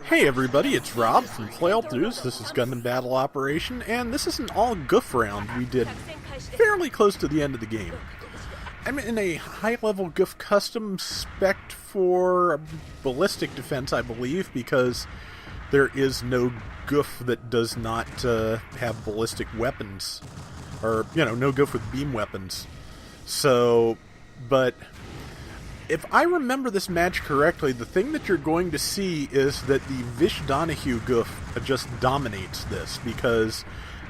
Hey everybody, it's Rob from Flailthroughs. This is Gundam Battle Operation, and this is an all-Gouf round we did fairly close to the end of the game. I'm in a high-level Gouf custom spec for ballistic defense, I believe, because there is no Gouf that does not have ballistic weapons. Or, no Gouf with beam weapons. So, but if I remember this match correctly, the thing that you're going to see is that the Visch Goufs just dominates this, because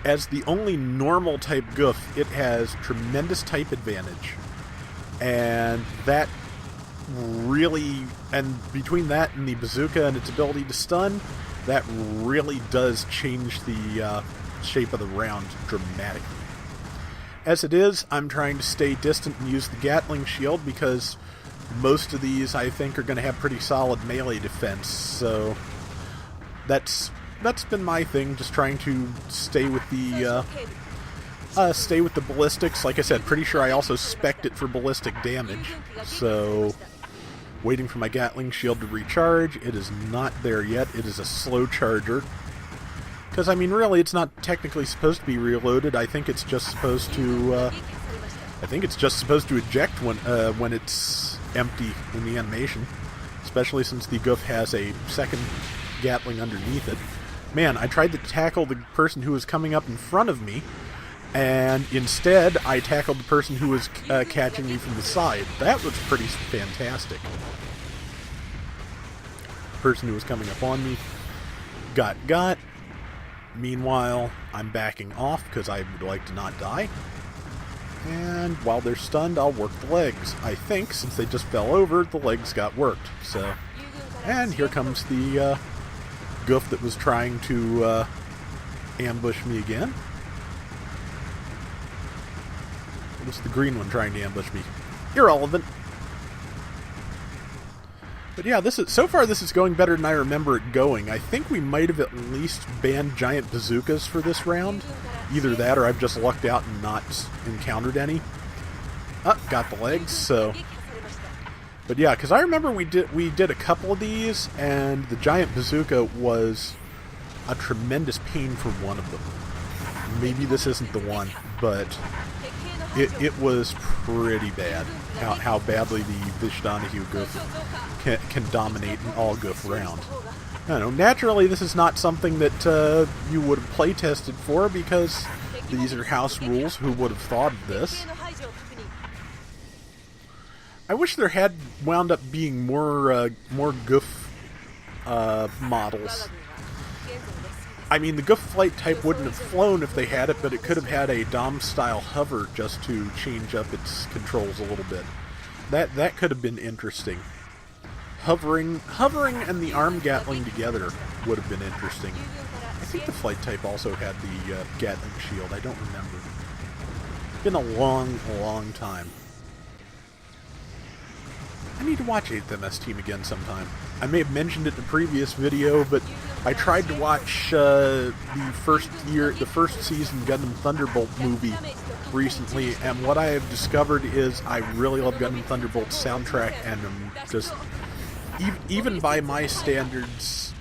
as the only normal type Gouf, it has tremendous type advantage. And that really, and between that and the bazooka and its ability to stun, that really does change the shape of the round dramatically. As it is, I'm trying to stay distant and use the Gatling shield because most of these, I think, are going to have pretty solid melee defense, so that's been my thing, just trying to stay with the ballistics. Like I said, pretty sure I also spec'd it for ballistic damage, so waiting for my Gatling shield to recharge. It is not there yet. It is a slow charger. Because, I mean, really, it's not technically supposed to be reloaded. I think it's just supposed to, eject when it's empty in the animation. Especially since the Gouf has a second Gatling underneath it. Man, I tried to tackle the person who was coming up in front of me, and instead I tackled the person who was catching me from the side. That was pretty fantastic. The person who was coming up on me got. Meanwhile, I'm backing off because I would like to not die. And while they're stunned, I'll work the legs. I think, since they just fell over, the legs got worked. So, and here comes the Gouf that was trying to ambush me again. It was the green one trying to ambush me. Irrelevant. But yeah, so far this is going better than I remember it going. I think we might have at least banned giant bazookas for this round. Either that or I've just lucked out and not encountered any. Got the legs, so. But yeah, because I remember we did a couple of these, and the giant bazooka was a tremendous pain for one of them. Maybe this isn't the one, but it was pretty bad. How badly the Visch Gouf can dominate an all-Gouf round. I don't know, naturally this is not something that you would have play-tested for, because these are house rules. Who would have thought of this? I wish there had wound up being more Gouf models. I mean, the Gouf flight type wouldn't have flown if they had it, but it could have had a Dom-style hover just to change up its controls a little bit. That could have been interesting. Hovering and the arm Gatling together would have been interesting. I think the flight type also had the Gatling shield. I don't remember. It's been a long time. I need to watch 8th MS Team again sometime. I may have mentioned it in a previous video, but I tried to watch the first season Gundam Thunderbolt movie recently, and what I have discovered is I really love Gundam Thunderbolt's soundtrack, and just, even by my standards,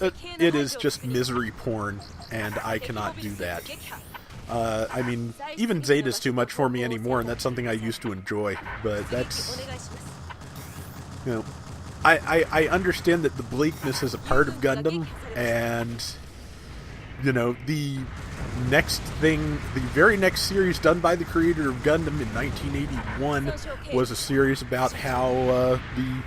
it is just misery porn, and I cannot do that. I mean, even Zeta's too much for me anymore, and that's something I used to enjoy, but that's, I understand that the bleakness is a part of Gundam, and, the next thing, the very next series done by the creator of Gundam in 1981 was a series about how the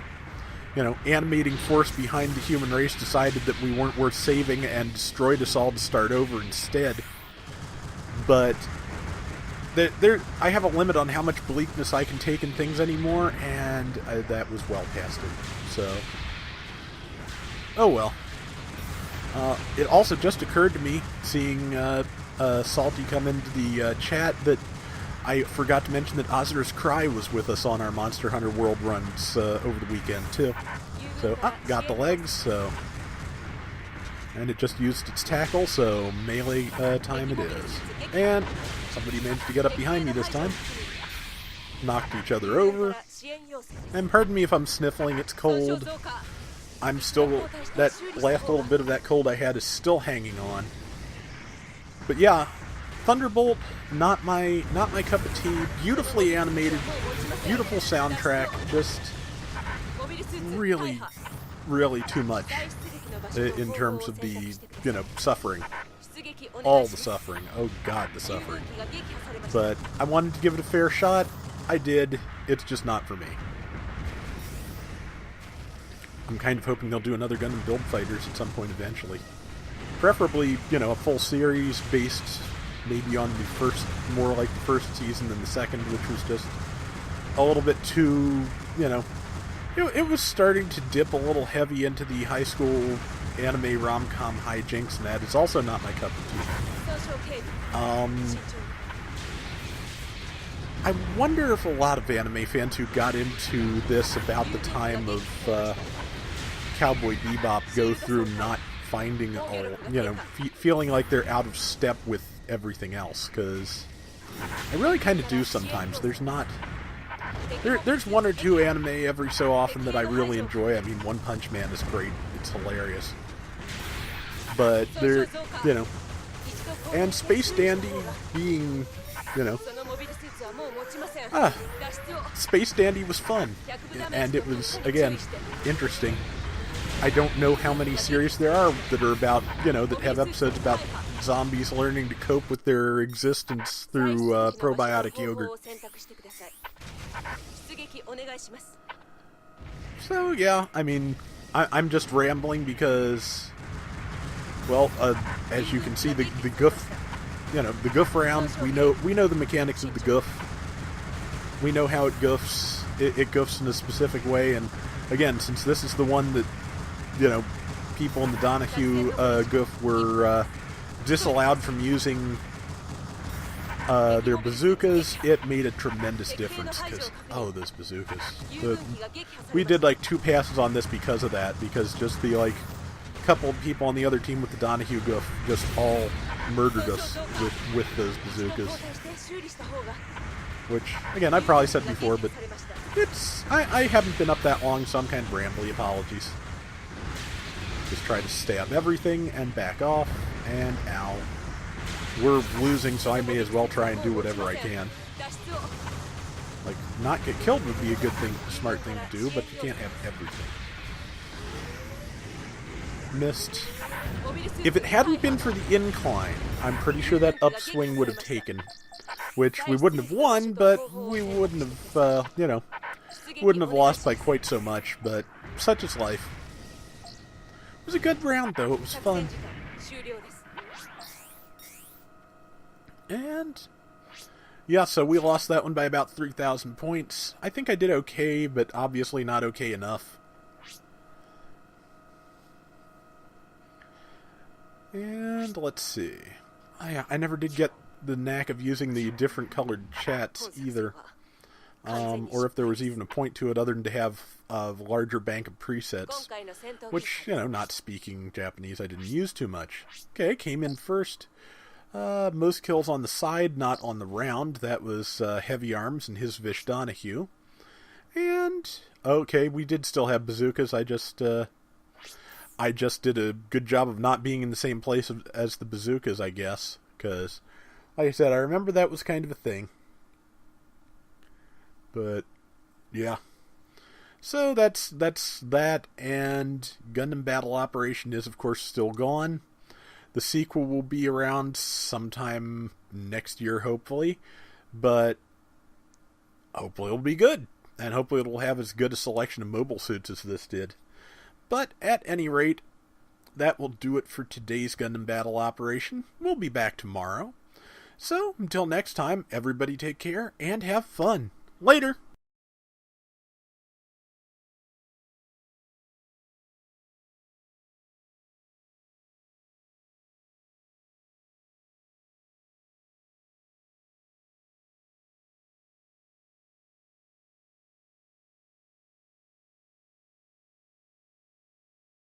animating force behind the human race decided that we weren't worth saving and destroyed us all to start over instead. But I have a limit on how much bleakness I can take in things anymore, and that was well past it. So, oh well. It also just occurred to me, seeing Salty come into the chat, that I forgot to mention that Azura's Cry was with us on our Monster Hunter World runs over the weekend, too. So, got the legs, so. And it just used its tackle, so melee time it is. And somebody managed to get up behind me this time. Knocked each other over. And pardon me if I'm sniffling, it's cold. I'm still, that last little bit of that cold I had is still hanging on. But yeah, Thunderbolt, not my cup of tea. Beautifully animated, beautiful soundtrack, just really, really too much in terms of the, suffering. All the suffering. Oh god, the suffering. But I wanted to give it a fair shot. I did. It's just not for me. I'm kind of hoping they'll do another Gundam Build Fighters at some point eventually. Preferably, a full series based maybe on the first, more like the first season than the second, which was just a little bit too, it was starting to dip a little heavy into the high school anime rom-com hijinks, and that is also not my cup of tea. I wonder if a lot of anime fans who got into this about the time of Cowboy Bebop go through not finding, feeling like they're out of step with everything else, because I really kind of do sometimes. There's one or two anime every so often that I really enjoy. I mean, One Punch Man is great. It's hilarious. But and Space Dandy being, Space Dandy was fun. And it was, again, interesting. I don't know how many series there are that are about, that have episodes about zombies learning to cope with their existence through probiotic yogurt. So, yeah, I mean, I'm just rambling because, well, as you can see, the Gouf, the Gouf round, we know the mechanics of the Gouf. We know how it goofs. It goofs in a specific way, and again, since this is the one that, people in the Donahue Gouf were disallowed from using their bazookas, it made a tremendous difference, because, oh, those bazookas. We did like 2 passes on this because of that, because just the couple of people on the other team with the Donahue Gouf just all murdered us with those bazookas. Which, again, I probably said before, but I haven't been up that long, so I'm kind of rambly. Apologies. Just try to stab everything and back off, and ow. We're losing, so I may as well try and do whatever I can. Like, not get killed would be a good thing, smart thing to do, but you can't have everything. Missed. If it hadn't been for the incline, I'm pretty sure that upswing would have taken. Which we wouldn't have won, but we wouldn't have, wouldn't have lost by quite so much, but such is life. It was a good round, though. It was fun. And, yeah, so we lost that one by about 3,000 points. I think I did okay, but obviously not okay enough. And let's see. I never did get the knack of using the different colored chats either. Or if there was even a point to it other than to have a larger bank of presets. Which, not speaking Japanese, I didn't use too much. Okay, came in first. Most kills on the side, not on the round. That was Heavy Arms and his Visch Donahue. And, okay, we did still have bazookas. I just did a good job of not being in the same place as the bazookas, I guess. Because, like I said, I remember that was kind of a thing. But, yeah. So that's that, and Gundam Battle Operation is, of course, still gone. The sequel will be around sometime next year, hopefully. But hopefully it'll be good. And hopefully it'll have as good a selection of mobile suits as this did. But at any rate, that will do it for today's Gundam Battle Operation. We'll be back tomorrow. So, until next time, everybody take care and have fun. Later!